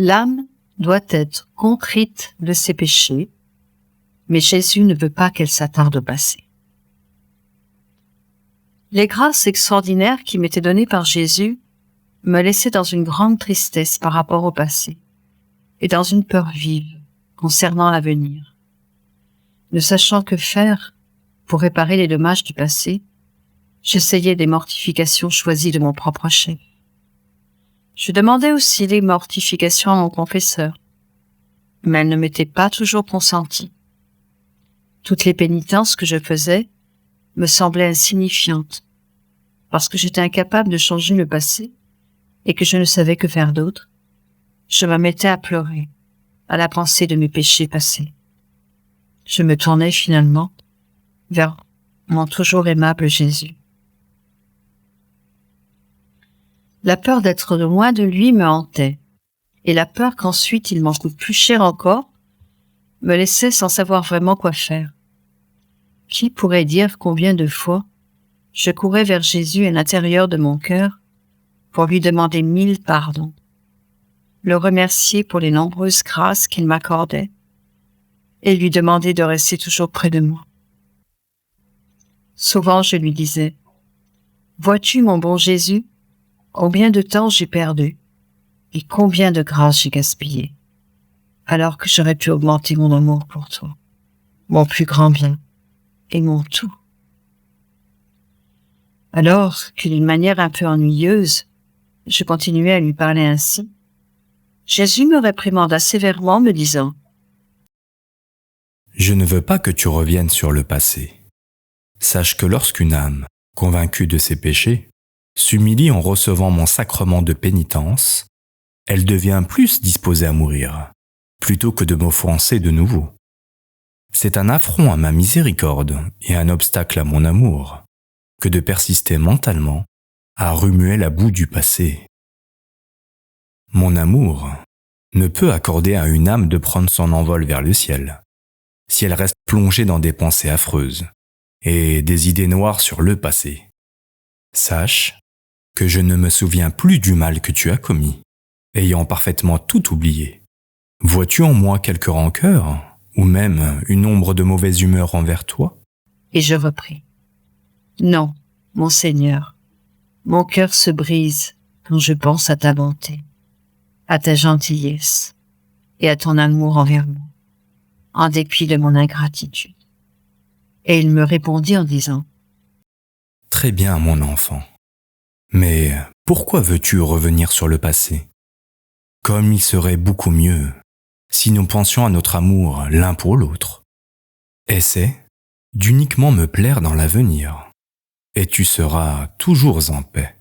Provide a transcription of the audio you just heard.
L'âme doit être contrite de ses péchés, mais Jésus ne veut pas qu'elle s'attarde au passé. Les grâces extraordinaires qui m'étaient données par Jésus me laissaient dans une grande tristesse par rapport au passé et dans une peur vive concernant l'avenir. Ne sachant que faire pour réparer les dommages du passé, j'essayais des mortifications choisies de mon propre chef. Je demandais aussi des mortifications à mon confesseur, mais elles ne m'étaient pas toujours consenties. Toutes les pénitences que je faisais me semblaient insignifiantes, parce que j'étais incapable de changer le passé et que je ne savais que faire d'autre. Je me mettais à pleurer à la pensée de mes péchés passés. Je me tournais finalement vers mon toujours aimable Jésus. La peur d'être loin de lui me hantait, et la peur qu'ensuite il m'en coûte plus cher encore me laissait sans savoir vraiment quoi faire. Qui pourrait dire combien de fois je courais vers Jésus à l'intérieur de mon cœur pour lui demander 1000 pardons, le remercier pour les nombreuses grâces qu'il m'accordait et lui demander de rester toujours près de moi. Souvent je lui disais, « Vois-tu, mon bon Jésus, combien de temps j'ai perdu et combien de grâces j'ai gaspillé, alors que j'aurais pu augmenter mon amour pour toi, mon plus grand bien et mon tout. » Alors que d'une manière un peu ennuyeuse, je continuais à lui parler ainsi, Jésus me réprimanda sévèrement, me disant, « Je ne veux pas que tu reviennes sur le passé. Sache que lorsqu'une âme, convaincue de ses péchés, s'humilie en recevant mon sacrement de pénitence, elle devient plus disposée à mourir, plutôt que de m'offenser de nouveau. C'est un affront à ma miséricorde et un obstacle à mon amour, que de persister mentalement à remuer la boue du passé. Mon amour ne peut accorder à une âme de prendre son envol vers le ciel, si elle reste plongée dans des pensées affreuses et des idées noires sur le passé. Sache que je ne me souviens plus du mal que tu as commis, ayant parfaitement tout oublié. Vois-tu en moi quelque rancœur, ou même une ombre de mauvaise humeur envers toi ? » Et je repris, « Non, mon Seigneur, mon cœur se brise quand je pense à ta bonté, à ta gentillesse et à ton amour envers moi, en dépit de mon ingratitude. » Et il me répondit en disant, « Très bien, mon enfant. Mais pourquoi veux-tu revenir sur le passé ? Comme il serait beaucoup mieux si nous pensions à notre amour l'un pour l'autre. Essaie d'uniquement me plaire dans l'avenir, et tu seras toujours en paix. »